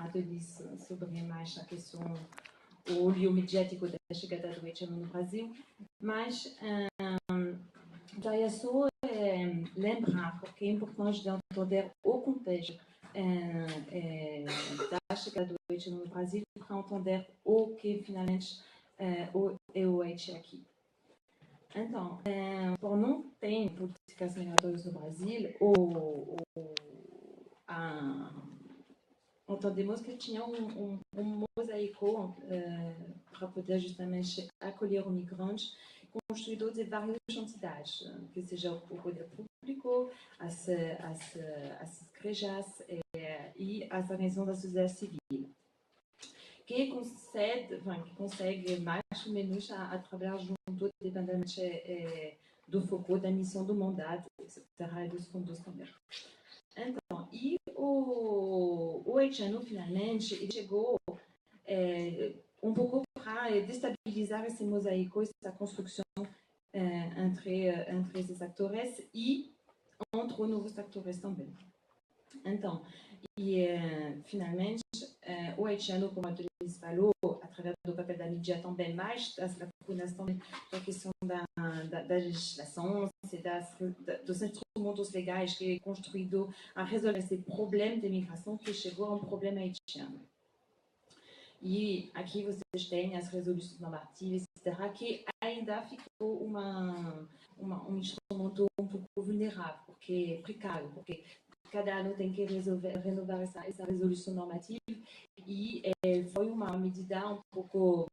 ateliê sobre mais a questão, o olho mediático da chegada do haitiano no Brasil, mas já é só lembrar, porque é importante de entender o contexto da chegada do haitiano no Brasil para entender o que finalmente é o Haiti aqui. Então, por não ter políticas migratórias no Brasil, entendemos que tinha um mosaico para poder justamente acolher os migrantes, construído de várias entidades, que seja o poder público, as igrejas e as organizações da sociedade civil, que consegue mais ou menos a trabalhar junto, dependendo do foco, da missão, do mandato, etc., e dos fundos também. Então, e o haitiano, finalmente, ele chegou um pouco para destabilizar esse mosaico, essa construção entre esses atores e entre os novos atores também. Então, finalmente, o haitiano, como a Denise falou, através do papel da mídia também, mais das lacunas também da questão da legislação, dos instrumentos legais que é construído a resolver esse problema de migração que chegou a um problema haitiano. E aqui vocês têm as resoluções normativas, etc., que ainda ficou um instrumento um pouco vulnerável, porque precário, porque cada ano tem que renovar essa resolução normativa, e foi uma medida um pouco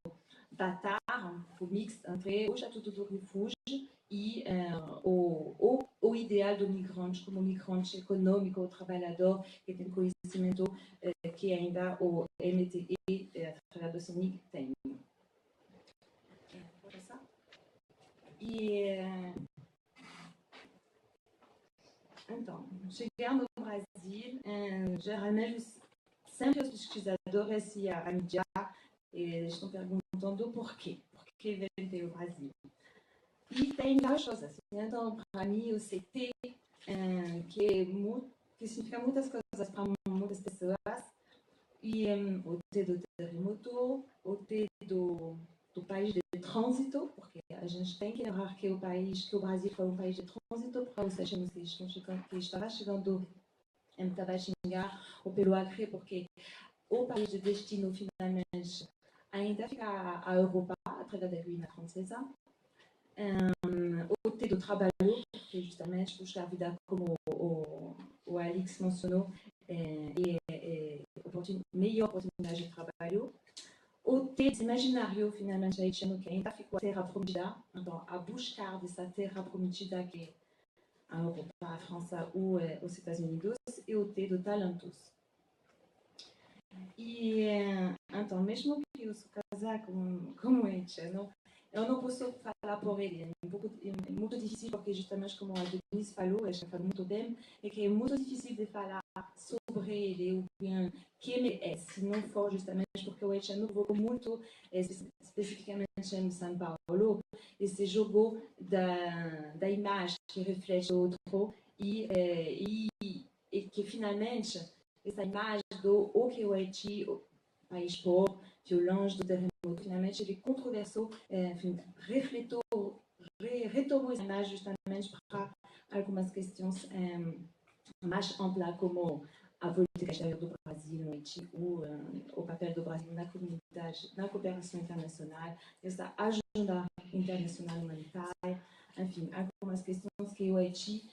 datada, um pouco mixta entre o Estatuto do Refúgio e o ideal do migrante como migrante econômico, trabalhador, que tem conhecimento que ainda o MTE, através do CNIC, tem. E então, chegando no Brasil, geralmente sempre os pesquisadores e a mídia estão perguntando por quê? Por que veio o Brasil? E tem várias coisas. Então, para mim, o CT, que significa muitas coisas para muitas pessoas, e o T do terremoto, o T do país de trânsito, porque a gente tem que lembrar que o Brasil foi um país de trânsito para os haitianos que estava chegando em Tabatinga ou pelo Acre, porque o país de destino, finalmente, ainda fica a Europa, através da Guiana Francesa. O T do trabalho, porque justamente buscar a vida, como o Alex mencionou, melhor oportunidade de trabalho. O T de imaginário, finalmente, haitiano, que ainda ficou a terra prometida, então, a buscar dessa terra prometida que é a Europa, a França ou os Estados Unidos, e o T do talentos. E, então, mesmo que eu sou casada com haitiano, eu não posso falar por ele. É muito difícil, porque justamente, como a Denise falou, ela fala muito bem, é que é muito difícil de falar sobre ele, ou bien quem ele é, se não for justamente porque o haitiano jogou muito, especificamente em São Paulo, esse jogo da imagem que reflete o outro, e que finalmente essa imagem do o que o Haiti, o país pobre, violento, do terremoto, finalmente ele controversou, retomou essa imagem justamente para algumas questões mais amplas, como a política exterior do Brasil no Haiti, ou o papel do Brasil na comunidade, na cooperação internacional, essa agenda internacional humanitária, enfim, algumas questões que o Haiti,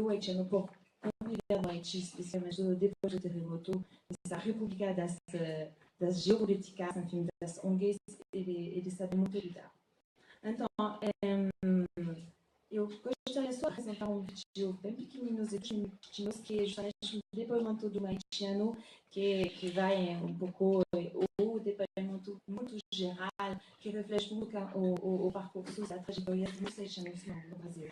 o haitiano, por conviver no Haiti, especialmente depois do terremoto, essa república das geopolíticas, enfim, das ONGs, ele sabe muito lidar. Então, eu gostaria só de apresentar um vídeo bem pequenino, que é justamente um depoimento do haitiano, que vai um pouco o depoimento muito geral, que reflete muito o percurso, a trajetória dos haitianos no Brasil.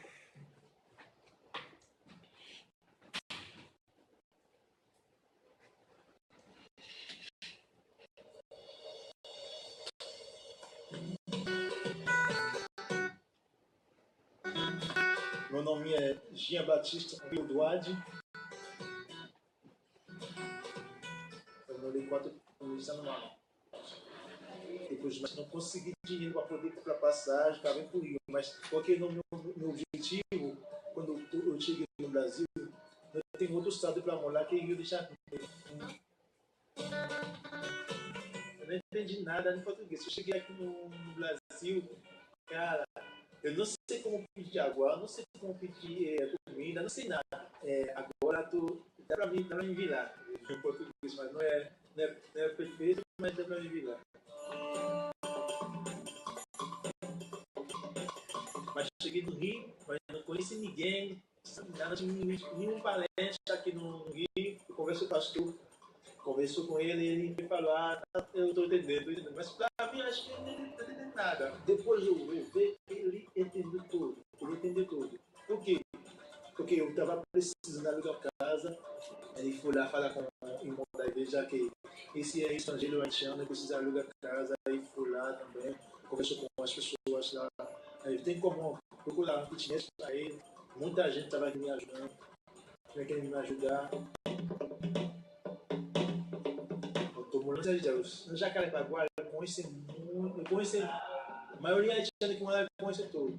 Meu nome é Jean-Baptiste Douade. olhei 4 turistas numa. Depois, mas não consegui dinheiro para poder comprar passagem, estava em Rio. Mas porque no meu objetivo, quando eu cheguei no Brasil, eu tenho outro estado para morar, que é Rio de Janeiro. Eu não entendi nada em português. Eu cheguei aqui no Brasil, cara, eu não sei como pedir água, não sei como pedir comida, não sei nada. Agora dá para me virar em português, mas não é perfeito, mas dá para me virar. Mas cheguei no Rio, mas não conheci ninguém, nada, nenhum palestra aqui no Rio. Eu converso com o pastor, conversou com ele me falou, eu estou entendendo, mas para mim acho que ele não entendeu nada. Depois eu vi, ele entendeu tudo, Por quê? Porque eu estava precisando alugar casa, aí fui lá falar com o irmão da igreja que esse é estrangeiro haitiano, precisa alugar casa, aí fui lá também, conversou com as pessoas lá. Aí tem como procurar um kitnet para ele. Muita gente estava aqui me ajudando, querendo me ajudar. Eu estou morando em Deus. No Jacarepaguá, eu conheci muito, a maioria haitiana que mora, eu conheço todo.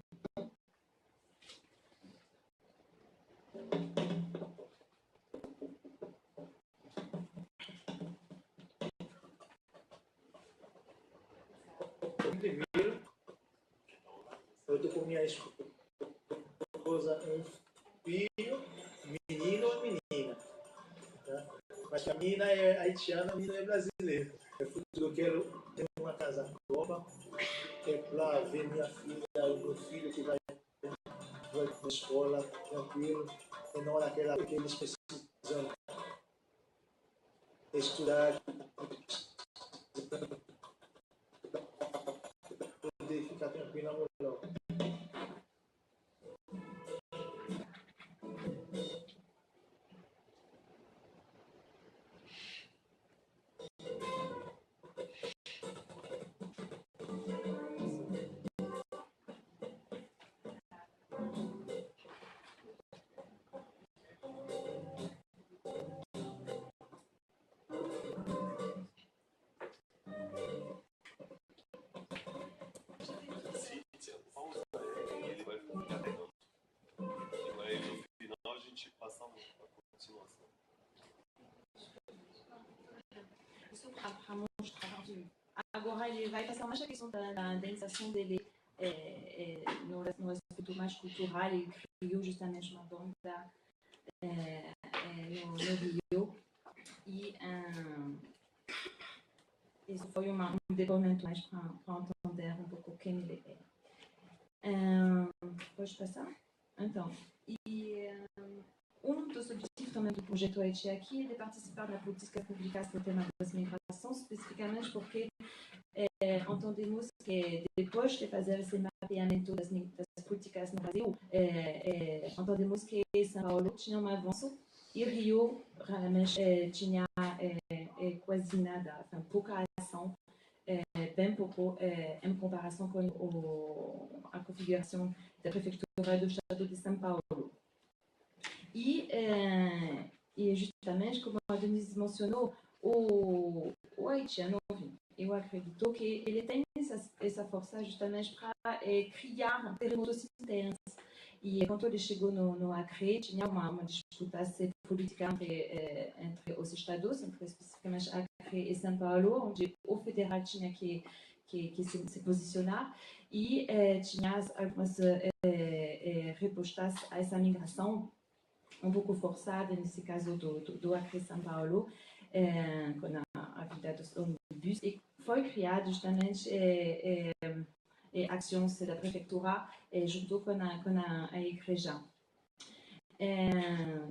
Primeiro, eu estou com minha esposa, um filho, menino ou menina. Tá? Mas a menina é haitiana, a menina é brasileira. Eu quero ter uma casa nova, para ver minha filha e meu filho que vai para a escola tranquilo, e não naquela que eles precisam estudar, poder ficar tranquilo melhor. Agora ele vai passar mais a questão da indenização dele no aspecto mais cultural. Ele criou justamente uma banda no Rio e isso foi um depoimento mais para entender um pouco quem ele é. Pode passar? Então, um dos objetivos também do projeto Haiti aqui é de participar na política pública no tema das migrações, especificamente porque entendemos que depois de fazer esse mapeamento das políticas no Brasil, entendemos que São Paulo tinha um avanço e Rio realmente tinha quase nada, pouca ação, bem pouco em comparação com a configuração da prefeitura do estado de São Paulo. E justamente, como a Denise mencionou, o haitiano, eu acredito que ele tem essa força justamente para criar terremotos internos. E quando ele chegou no Acre, tinha uma disputa política entre os estados, entre especificamente Acre e São Paulo, onde o federal tinha que se posicionar e tinha algumas respostas a essa migração um pouco forçada, nesse caso do Acre São Paulo, com a vida dos ônibus, e foi criado justamente ações da prefeitura junto com a igreja.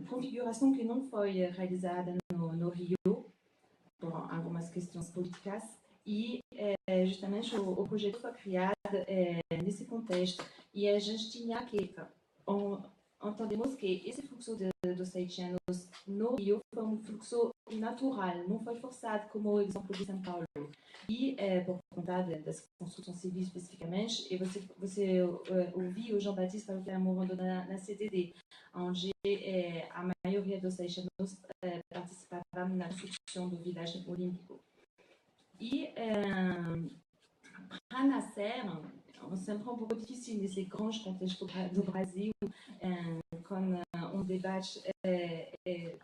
Configuração que não foi realizada no Rio, por algumas questões políticas, e justamente o projeto foi criado nesse contexto, e a gente tinha que entendemos que esse fluxo dos haitianos no Rio foi um fluxo natural, não foi forçado, como o exemplo de São Paulo. E por conta das construções civis especificamente, e você ouviu o Jean-Baptiste falar que era morando na CDD, onde a maioria dos haitianos participavam na construção do village olímpico. E para nascer, c'est sempre um pouco difícil nesse grande contexto do Brasil, com debate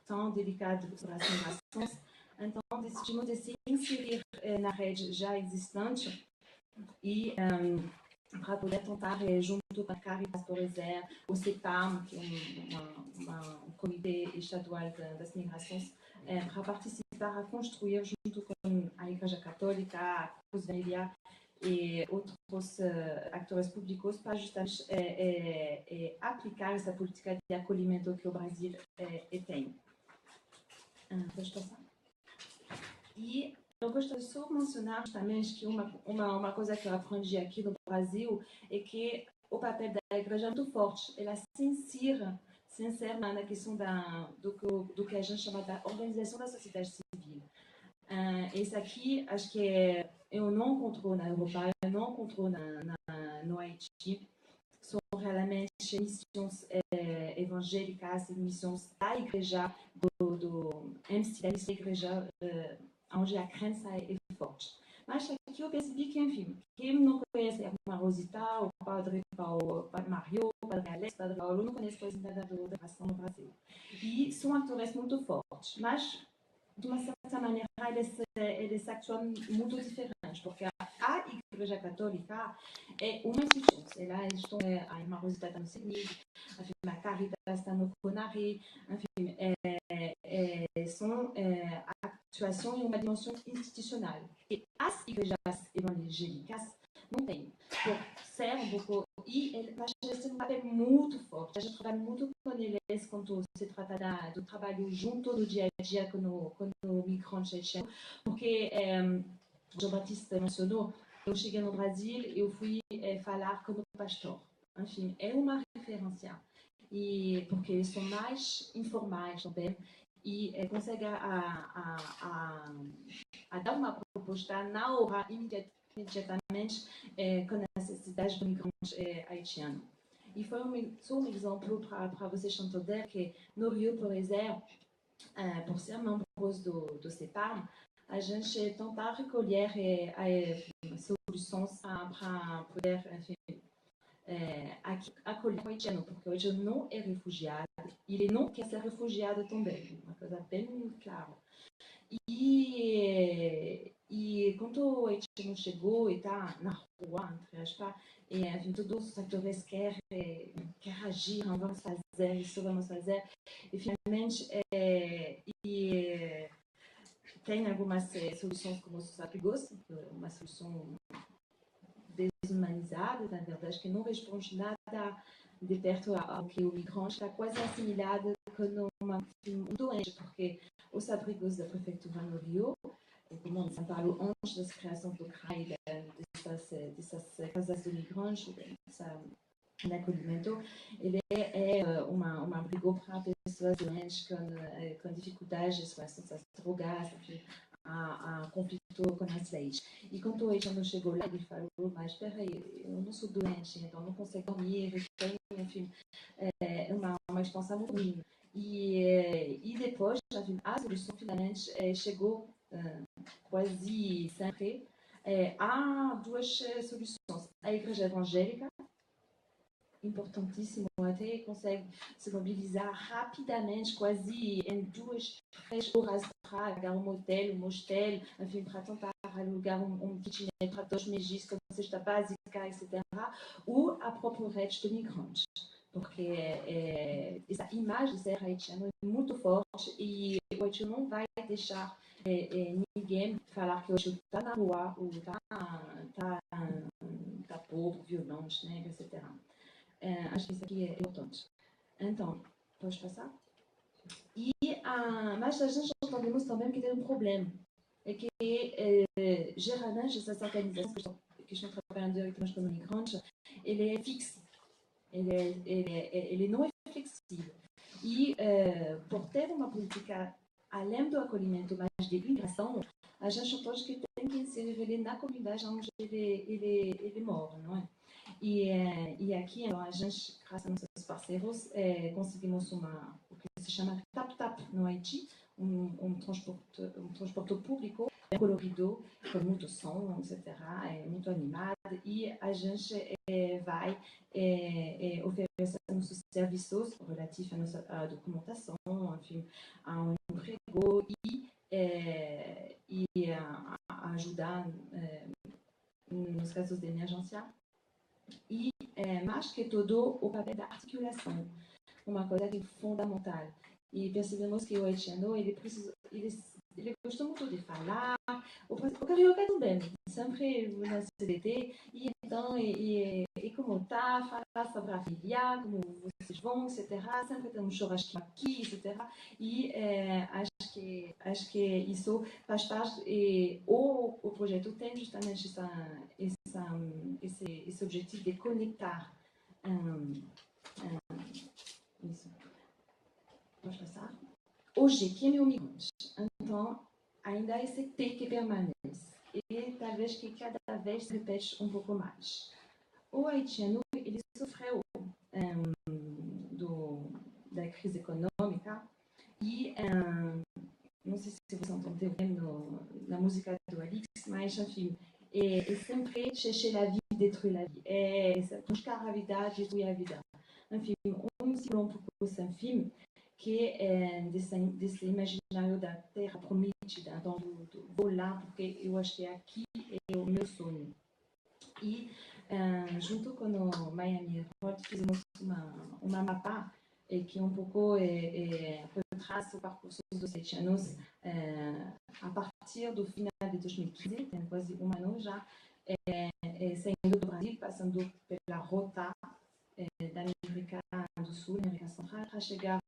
tão delicado sobre as migrações. Então, decidimos de se inserir na rede já existente e para poder tentar, junto com a Caritas, por exemplo, o CEPAM, que é um comitê estadual das migrações, para participar a construir, junto com a Igreja Católica, a Cruz Vermelha e outros atores públicos, para justamente aplicar essa política de acolhimento que o Brasil tem. Pode passar? E eu gostaria de só mencionar justamente que uma coisa que eu aprendi aqui no Brasil é que o papel da igreja é muito forte. Ela se insere na questão do que a gente chama da organização da sociedade civil. Isso aqui, acho que eu não encontro na Europa, eu não encontro no Haiti. São realmente missões evangélicas, missões da igreja, do MC da igreja, onde a crença é forte. Mas aqui eu percebi que, enfim, quem não conhece a Rosita, o Padre Mario, o Padre Alex, o Padre Paulo, não conhece, por exemplo, da oração no Brasil. E são atores muito fortes, mas, de uma certa maneira, eles atuam muito diferentes, porque a Igreja Católica é uma instituição. Ela estão, a Irmã Rosita está no CENIG, a Caritas está no CONARE, enfim, são atuação em uma dimensão institucional. E as igrejas evangélicas não têm. Por ser um pouco. E eles têm um papel muito forte. A gente trabalha muito com eles quando se trata do trabalho junto do dia a dia com o migrante haitiano. Porque João Batista mencionou, eu cheguei no Brasil e eu fui falar com o pastor. Enfim, é uma referência. E porque eles são mais informais também. E consegue dar uma proposta na hora, imediatamente, com a necessidade do migrante haitiano. E foi só um exemplo para vocês entenderem que no Rio, por exemplo, por ser membros do CEPAM, a gente tenta recolher soluções para poder, enfim, acolher o haitiano, porque o haitiano não é refugiado, ele não quer ser refugiado também, uma coisa bem clara. E quando o haitiano chegou e está na rua, entre aspas, enfim, todos os atores querem agir, vamos fazer isso, vamos fazer, e finalmente tem algumas soluções como os abrigos, uma solução desumanizada, na verdade, que não responde nada de perto ao que o migrante está quase assimilado com um doente, porque os abrigos da prefeitura no Rio, como em São Paulo, antes da criação do CRAI, dessas casas do migrante, de acolhimento, ele é um abrigo para pessoas doentes com dificuldades, com essas drogas, a conflito com as leis. E quando o haitiano chegou lá, ele falou, mas espera aí, eu não sou doente, então não consigo dormir, eu tenho, enfim, uma experiência muito ruim. E depois, a solução finalmente chegou quase sempre. Há duas soluções. A igreja evangélica, importantíssimo, até consegue se mobilizar rapidamente, quase em 2-3 horas, para alugar um hotel, um hostel, enfim, para tentar alugar um kitnet para 2 meses, com cesta básica, etc. Ou a própria rede de migrantes. Porque essa imagem de ser haitiano é muito forte e o haitiano não vai deixar ninguém falar que o haitiano está na rua ou está pobre, violento, né, etc. Acho que isso aqui é importante. Então, pode passar? Mas a gente entendemos também que tem um problema. É que, geralmente, essas organizações que estão trabalhando diretamente com os migrantes, ele é fixo. Ele não é flexível. E, por ter uma política, além do acolhimento, mas de imigração, a gente entende que tem que inserir ele na comunidade onde ele mora, não é? E aqui, então, a gente, graças a nossos parceiros, conseguimos o que se chama TAP-TAP no Haiti, transporte público colorido, com muito som, etc., é muito animado, e a gente vai oferecer nossos serviços relativos à nossa documentação, enfim, ao emprego e a ajudar nos casos de emergência. E, mais que tudo, o papel da articulação, uma coisa que é fundamental. E percebemos que o haitiano, ele gosta muito de falar, o carioca também, sempre na CDT, e então, como está, falar sobre a filha, como vocês vão, etc. Sempre tem um churrasco aqui, etc. E acho que isso faz parte, e o projeto tem justamente esse objetivo de conectar isso. Pode passar? Hoje, quem é o migrante? Então, ainda esse T que permanece. E talvez que cada vez se repete um pouco mais. O haitiano, ele sofreu da crise econômica e não sei se vocês entenderam na música do Alix, mas enfim, é sempre chercher la vie, détruire la vie. É buscar a vida, destruir a vida. Enfim, se l'on propose um filme que é desse imaginário da terra prometida, então vou lá porque eu acho que aqui é o meu sonho. E junto com o Miami Herald fizemos uma mapa que um pouco retrace o percurso dos haitianos a partir do final de 2015, tem quase um ano já, saindo do Brasil, passando pela rota da América do Sul, América Central, para chegar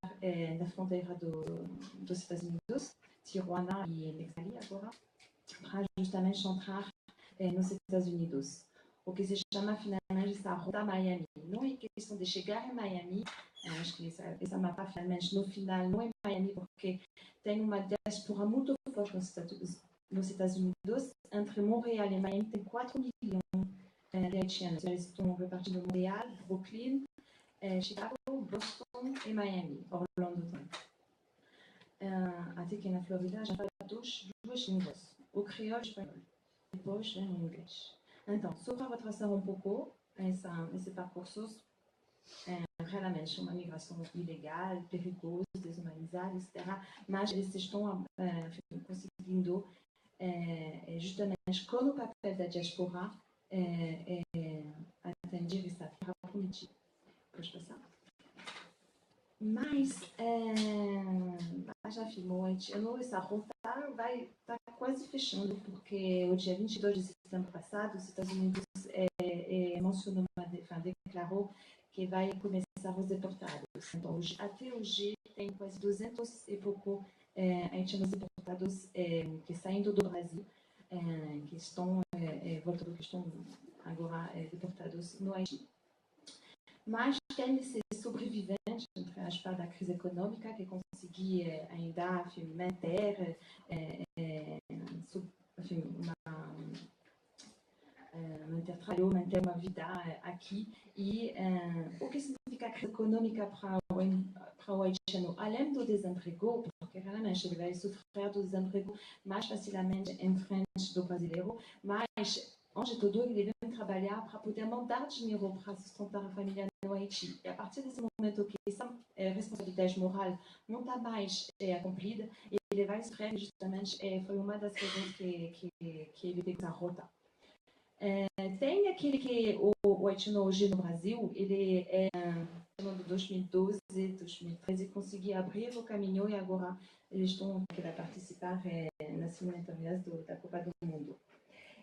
na fronteira dos Estados Unidos, Tijuana e Mexicali agora, para justamente entrar nos Estados Unidos. O que se chama finalmente essa rota Miami. Não é questão de chegar em Miami, acho que essa mapa finalmente no final não é Miami, porque tem uma diáspora muito forte nos Estados Unidos. Entre Montreal e Miami tem 4 milhões de haitianos. Eles estão repartidos em Montreal, Brooklyn, Chicago, Boston e Miami, Orlando também. Até que na Flórida já fala duas línguas, o crioulo e o espanhol. Depois vem o inglês. Então, só para retraçar um pouco esse percurso, realmente uma migração ilegal, perigosa, desumanizada, etc. Mas eles estão conseguindo, justamente com o papel da diaspora, atender essa terra prometida. Pode passar? Mas, já afirmou, essa rota vai estar quase fechando, porque o dia 22 de setembro passado, os Estados Unidos mencionou, declarou que vai começar os deportados. Então, até hoje, tem quase 200 e pouco haitianos deportados que saindo do Brasil, que estão, voltando, que estão agora deportados no Haiti. Mas tem esses sobreviventes, entre aspas, da crise econômica, que conseguiram ainda manter, manter trabalho, manter uma vida aqui. E o que significa a crise econômica para o haitiano? Além do desemprego, porque realmente ele vai sofrer do desemprego mais facilmente em frente do brasileiro, mas antes de tudo, ele deve trabalhar para poder mandar dinheiro para sustentar a família no Haiti. E a partir desse momento que essa responsabilidade moral não está mais cumprida, ele vai sofrer justamente, foi uma das razões que ele fez a rota. Tem aquele que o haitiano hoje no Brasil, ele no 2012, 2013, conseguiu abrir o caminho e agora eles estão a participar nas eliminatórias da Copa do Mundo.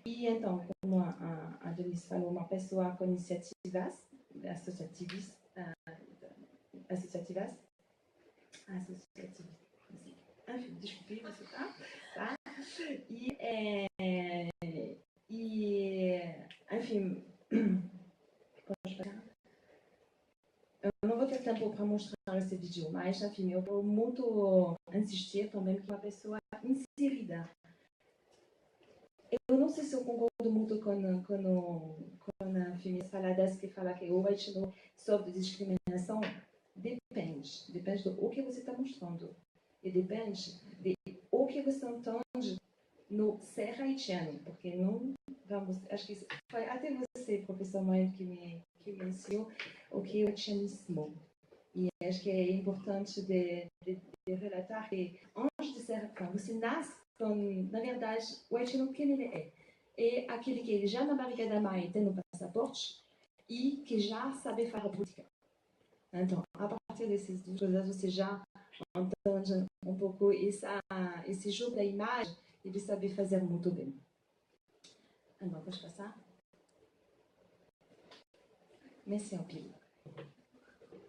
E então, como a Denise falou, uma pessoa com iniciativas associativas, enfim, desculpe, você tá? Enfim, pode parar? Eu não vou ter tempo para mostrar esse vídeo, mas, enfim, eu vou muito insistir também que uma pessoa inserida. Eu não sei se eu concordo muito com as faladas que fala que o haitiano sofre de discriminação. Depende do que você está mostrando. e depende de o que você entende no ser haitiano, porque não vamos, acho que foi até você, professor Moed, que mencionou o que é o haitianismo. E acho que é importante de relatar que antes de ser, você nasce com, na verdade, o haitiano quem ele é aquele que já na barriga da mãe tem o passaporte e que já sabe fazer política. Então, a partir desses duas coisas, você já entende um pouco esse jogo da imagem e de saber fazer muito bem. Então, pode passar? Merci en pile.